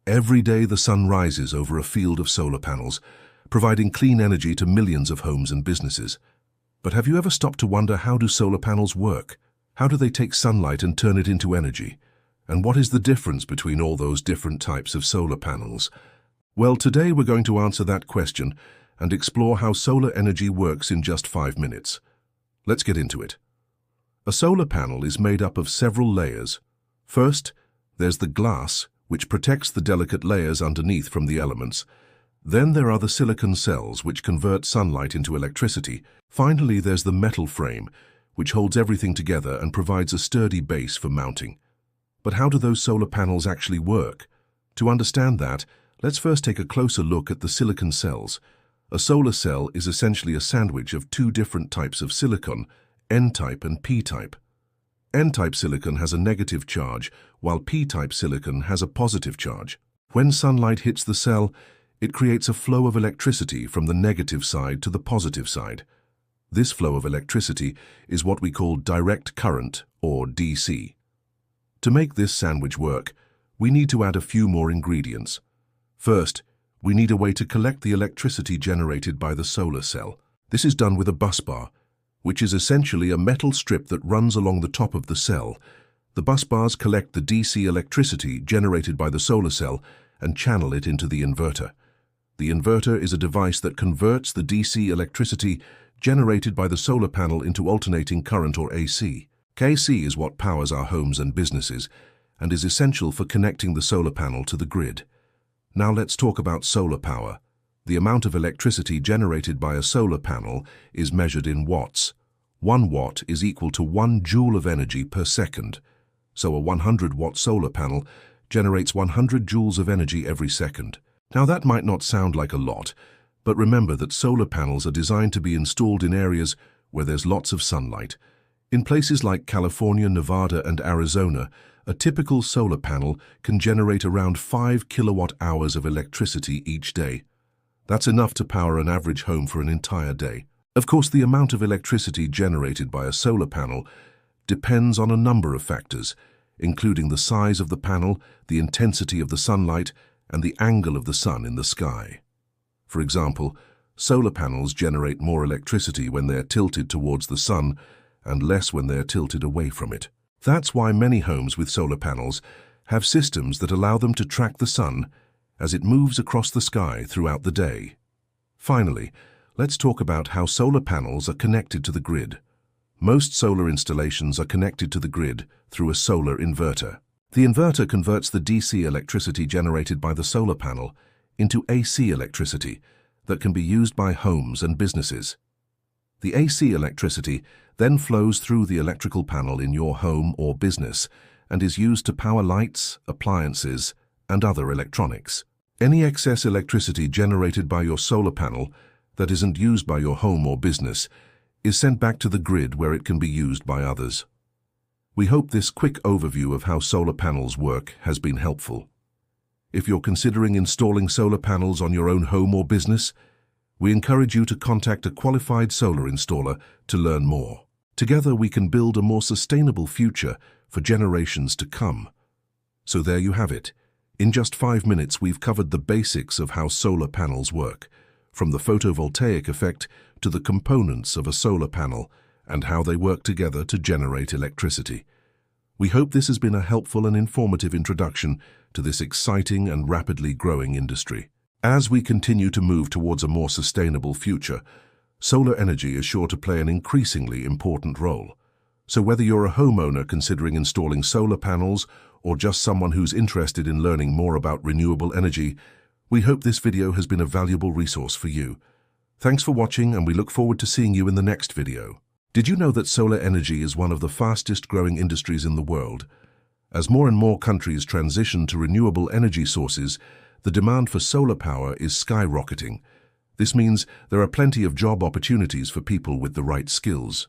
Every day the sun rises over a field of solar panels, providing clean energy to millions of homes and businesses. But have you ever stopped to wonder, how do solar panels work? How do they take sunlight and turn it into energy? And what is the difference between all those different types of solar panels? Well, today we're going to answer that question and explore how solar energy works in just 5 minutes. Let's get into it. A solar panel is made up of several layers. First, there's the glass, which protects the delicate layers underneath from the elements. Then there are the silicon cells, which convert sunlight into electricity. Finally, there's the metal frame, which holds everything together and provides a sturdy base for mounting. But how do those solar panels actually work? To understand that, let's first take a closer look at the silicon cells. A solar cell is essentially a sandwich of two different types of silicon, N-type and P-type. N-type silicon has a negative charge, while P-type silicon has a positive charge. When sunlight hits the cell, it creates a flow of electricity from the negative side to the positive side. This flow of electricity is what we call direct current, or DC. To make this sandwich work, we need to add a few more ingredients. First, we need a way to collect the electricity generated by the solar cell. This is done with a busbar, which is essentially a metal strip that runs along the top of the cell. The busbars collect the DC electricity generated by the solar cell and channel it into the inverter. The inverter is a device that converts the DC electricity generated by the solar panel into alternating current, or AC. AC is what powers our homes and businesses and is essential for connecting the solar panel to the grid. Now let's talk about solar power. The amount of electricity generated by a solar panel is measured in watts. 1 watt is equal to 1 joule of energy per second. So a 100-watt solar panel generates 100 joules of energy every second. Now that might not sound like a lot, but remember that solar panels are designed to be installed in areas where there's lots of sunlight. In places like California, Nevada, and Arizona, a typical solar panel can generate around 5 kilowatt-hours of electricity each day. That's enough to power an average home for an entire day. Of course, the amount of electricity generated by a solar panel depends on a number of factors, including the size of the panel, the intensity of the sunlight, and the angle of the sun in the sky. For example, solar panels generate more electricity when they're tilted towards the sun and less when they're tilted away from it. That's why many homes with solar panels have systems that allow them to track the sun as it moves across the sky throughout the day. Finally, let's talk about how solar panels are connected to the grid. Most solar installations are connected to the grid through a solar inverter. The inverter converts the DC electricity generated by the solar panel into AC electricity that can be used by homes and businesses. The AC electricity then flows through the electrical panel in your home or business and is used to power lights, appliances, and other electronics. Any excess electricity generated by your solar panel that isn't used by your home or business is sent back to the grid, where it can be used by others. We hope this quick overview of how solar panels work has been helpful. If you're considering installing solar panels on your own home or business, we encourage you to contact a qualified solar installer to learn more. Together we can build a more sustainable future for generations to come. So there you have it. In just 5 minutes we've covered the basics of how solar panels work, from the photovoltaic effect to the components of a solar panel and how they work together to generate electricity. We hope this has been a helpful and informative introduction to this exciting and rapidly growing industry. As we continue to move towards a more sustainable future, solar energy is sure to play an increasingly important role. So whether you're a homeowner considering installing solar panels or just someone who's interested in learning more about renewable energy, we hope this video has been a valuable resource for you. Thanks for watching, and we look forward to seeing you in the next video. Did you know that solar energy is one of the fastest growing industries in the world? As more and more countries transition to renewable energy sources, the demand for solar power is skyrocketing. This means there are plenty of job opportunities for people with the right skills.